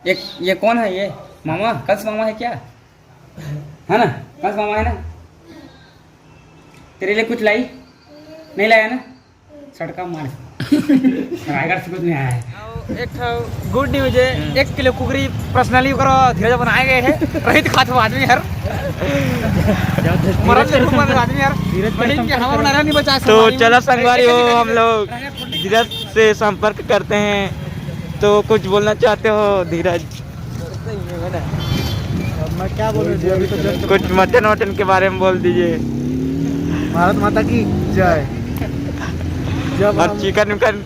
ये कौन है ये मामा? कंस मामा है क्या? है ना, कंस मामा है ना? तेरे लिए कुछ लाई? नहीं लाया ना? सड़का मार रायगढ़ से कुछ नहीं आया है। एक गुड न्यूज है, 1 किलो कुकरी पर्सनली करो धीरज बनाए गए हैं। रहित खात आदमी यार मरद ले रूप में आदमी यार बड़ी के हवा बना नहीं बचा। तो चलो संगवारी हो, हम लोग धीरज से संपर्क करते हैं। तो कुछ बोलना चाहते हो धीरज? मैं क्या बोलूं, अभी तो जस्ट कुछ मटन वटन के बारे में बोल दीजिए। भारत माता की जय। जब और हम चिकन विकन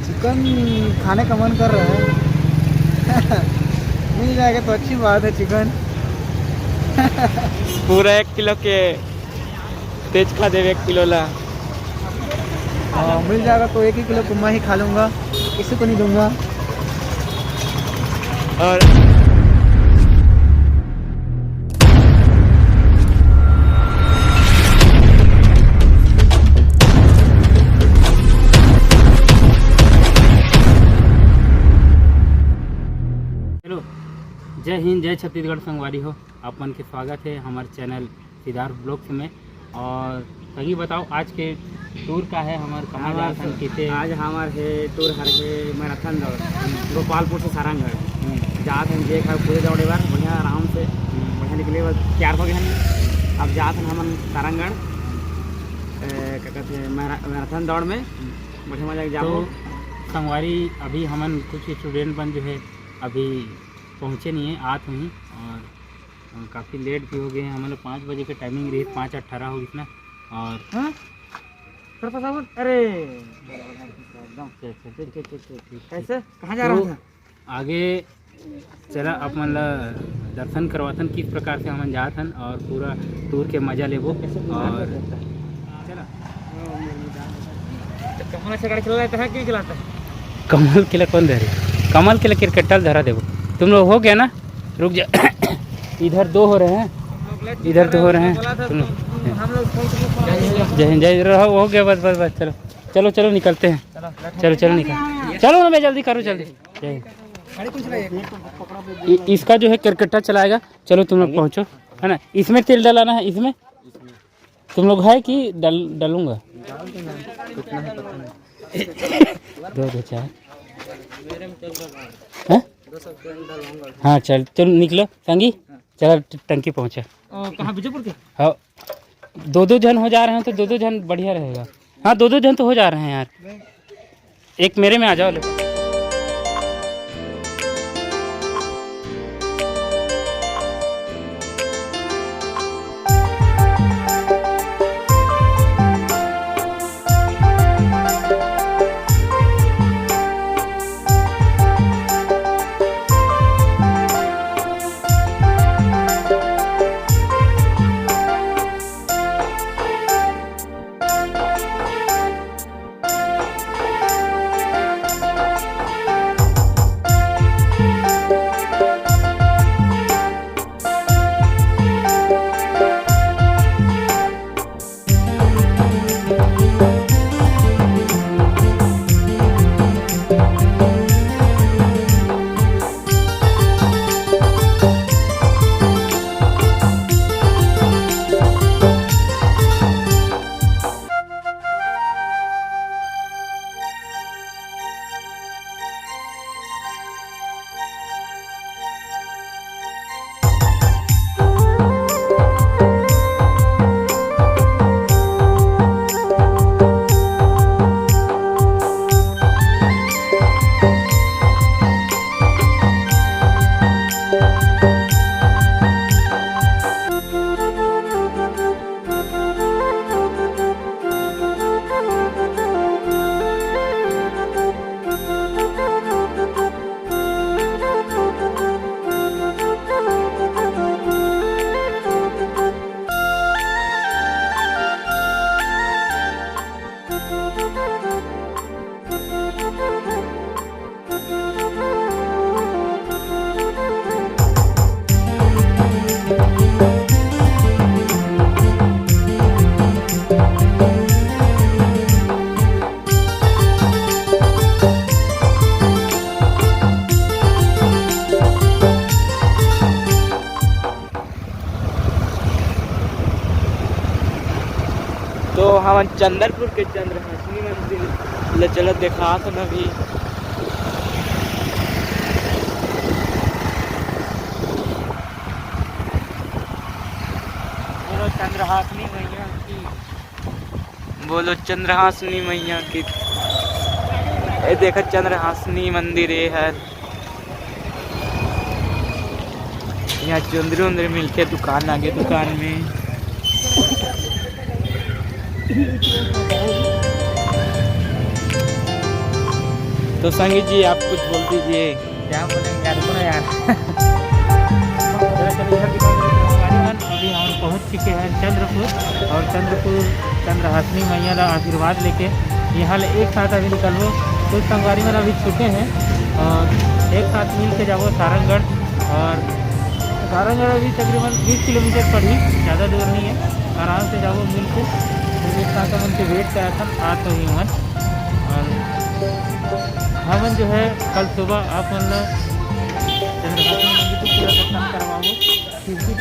चिकन खाने का मन कर रहा है मिल जाएगा तो अच्छी बात है। चिकन पूरा 1 किलो के तेज खा दे, 1 किलो ला। मिल जाएगा तो 1 ही किलो तो मैं ही खा लूँगा, किसी को नहीं दूंगा। और हेलो, जय हिंद, जय छत्तीसगढ़ संगवारी हो। आप मन के स्वागत है हमारे चैनल सिद्धार्थ ब्लॉग्स में। और कहीं बताओ आज के टूर का है हमारे कहाँ जाथन किसे? आज हमारे है टूर हर है मैराथन दौड़ गोपालपुर से सारंगगढ़ जात हैं। जे खा पूरे दौड़े बार बढ़िया आराम से बढ़िया निकले 4 बजे हैं। अब जात हैं हम सारंगगढ़ क्या कहते हैं मैराथन दौड़ में बढ़िया मजा जाओ। तो संगवारी अभी हमन कुछ स्टूडेंट बन जो है अभी पहुँचे नहीं है, आत हुई और काफ़ी लेट भी हो गए हैं। हमारे 5 बजे की टाइमिंग रही, 5:18 हो गई ना। और अरे एकदम कैसे कहाँ जा रहा था? आगे चला अपन ला दर्शन करवाथन किस प्रकार से हमन जाथन और पूरा टूर के मजा लेबो। और चला कहाँ से गाड़ी चलाता है, क्यों चलाता है? कमल के लिए कौन धरे? कमल के लिए क्रिकेट धरा देबो। तुम लोग हो गया ना, रुक जा इधर 2 हो रहे हैं, इधर 2 हो रहे हैं तुम लोग। हम लोग जय हिंद, जय रहो, हो गया बस बस बस। चलो चलो चलो निकलते हैं, चलो चलो निकल चलो ना, मैं जल्दी करूँ जल्दी। जय हिंद। इसका जो है क्रिकेटर चलाएगा। चलो तुम लोग पहुँचो, है ना। इसमें तेल डलाना है, इसमें तुम लोग है कि डालूंगा? 2 चार हैं? हाँ चल चलो निकलो संगी, चलो टंकी पहुँचे। कहाँ विजयपुर के? हाँ 2 जन हो जा रहे हैं तो 2 जन बढ़िया रहेगा। हाँ 2 जन तो हो जा रहे हैं यार, एक मेरे में आ जाओ ले। हम चंद्रपुर के चंद्रहासिनी मंदिर ले चलो देखा तो न भी बोलो चंद्रहासिनी मैया की, बोलो चंद्रहासिनी मैया की। ये देखो चंद्रहासिनी मंदिर ये है, यहाँ चुंदरी उंदरी मिलके दुकान आगे दुकान में। तो संगीत जी आप कुछ बोल दीजिए। क्या बोलेंगे यार, बोलो यार। अभी हम पहुंच चुके हैं चंद्रपुर, और चंद्रपुर चंद्रहासिनी मैया का आशीर्वाद लेके यहाँ एक साथ अभी निकलो। कुछ संगवारी में अभी छूटे हैं और एक साथ मिल के जाओ सारंगगढ़। और सारंगगढ़ अभी तकरीबन 20 किलोमीटर पर ही, ज़्यादा दूर नहीं है, आराम से जाओ मिल के। तो एक साथ हम उनके वेट करा था आ तो ही मन। और हमन जो है कल सुबह आप मतलब चंद्रहासिनी मंदिर को पूरा दर्शन करवाओ किसी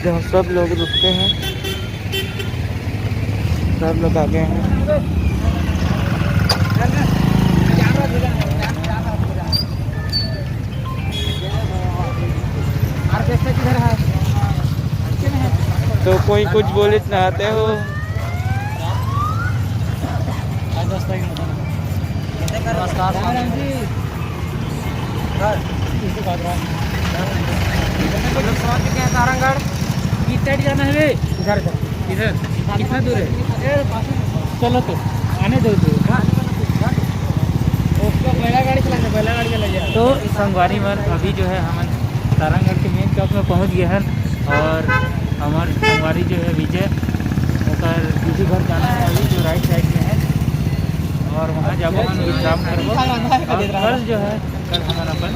जहाँ सब लोग रुकते हैं, सब लोग आ गए हैं। तो कोई कुछ बोले चाहते हो? सारंगगढ़ किस साइड जाना है? इधर इधर कितना दूर है? चलो तो आने दो उसको पहला गाड़ी चलाना, पहला गाड़ी चला जाए। तो संगवारी में अभी जो है हम सारंगगढ़ के मेन चौक में पहुंच गए हैं। और हमारे संगवारी जो है विजय होकर किसी घर जाना है अभी, जो राइट साइड में है। और वहाँ जब हम विश्राम करबो, और कल जो है कल हमारा अपन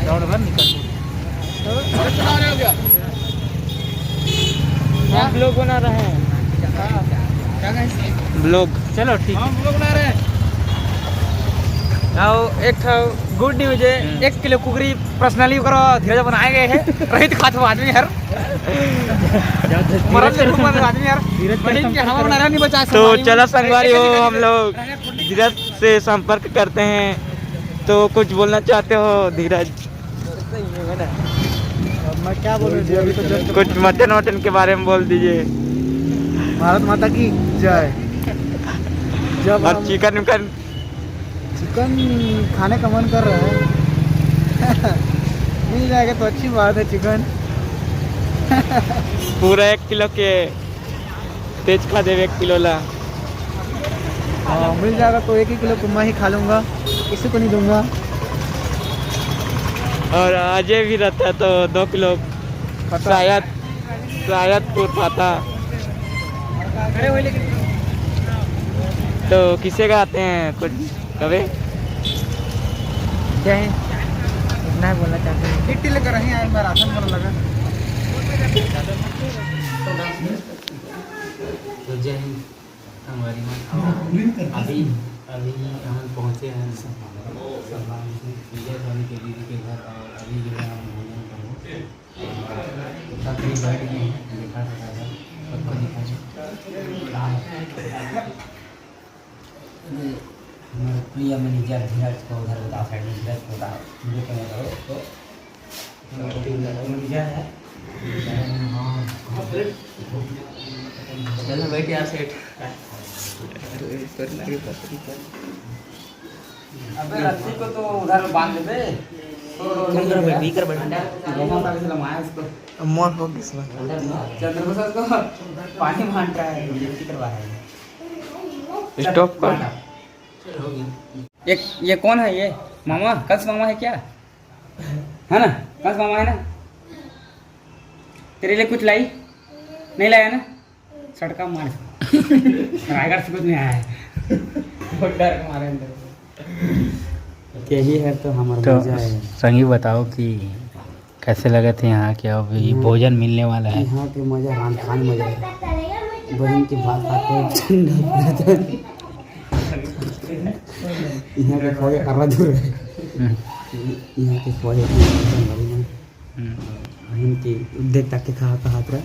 दौड़ भर निकल ब्लॉग बना रहे हैं, ब्लॉग। चलो ठीक है, ब्लॉग बना रहे हैं। एक गुड न्यूज है, 1 किलो कुकरी पर्सनली करो धीरज बनाए गए हैं। रहित खात आदमी यार, आदमी यार नहीं बचा। तो चलो संगवारी हो, हम लोग धीरज से संपर्क करते हैं। तो कुछ बोलना चाहते हो धीरज? मैं क्या बोलूं जी, अभी तो जस्ट कुछ मटन वटन के बारे में बोल दीजिए। भारत माता की जय। जब और चिकन विकन चिकन खाने का मन कर रहा है मिल जाएगा तो अच्छी बात है। चिकन पूरा 1 किलो के तेज खा दे, 1 किलो ला। मिल जाएगा तो 1 किलो तो मैं ही खा लूँगा, किसी को नहीं दूंगा। और अजय भी रहता है तो 2 किलो शायद शायदपुर पाता। तो किसे का आते हैं कुछ कभी? क्या है इतना बोलना चाहते हैं? गिट्टी लेकर रहे हैं मैराथन में लगा। तो जय हिंद हमारी माँ। अभी अभी हम पहुँचे हैं विजय स्वामी के दीदी के घर और अभी जो है हम भोजन करेंगे। सब भी बैठ गए हैं, दिखा सकता है सबको दिखा हमारे प्रिय मैनेजर धीरज को उधर बता साइड में धीरज को बता मुझे क्या बताओ तो मैनेजर है। चलो बैठ यार सेठ। अबे रस्सी को तो उधर बांध दे। चंद्रप्रसाद को पानी मांग रहा है, बेइज्जती करवा रहा है। स्टॉप कर। ये कौन है ये? मामा कंस मामा है क्या? है ना कंस मामा है ना? तेरे लिए कुछ लाई? नहीं लाया ना? सड़का मार रायगढ़ से कुछ नहीं आया है। बहुत डर के मारे अंदर। यही है तो हमारा तो मजा है। संगी बताओ कि कैसे लगे थे यहाँ के अभी भोजन मिलने वाला है। यहाँ के मजा रान खान मजा है। बहन की भाषा को यहाँ के फौज कर दूर है। यहाँ के फौज बहन की देख तक के कहा हाथ रहा।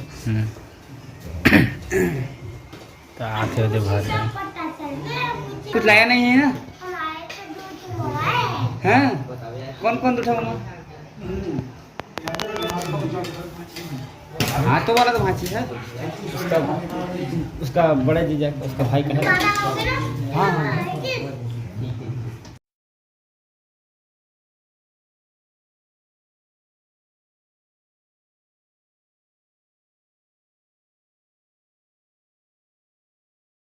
तो आते होते भाग रहे हैं। कुछ लाया नहीं है ना? हाँ कौन कौन उठा मामा? हाथों वाला तो भांची है उसका बड़े जीजा उसका भाई का है। हाँ हाँ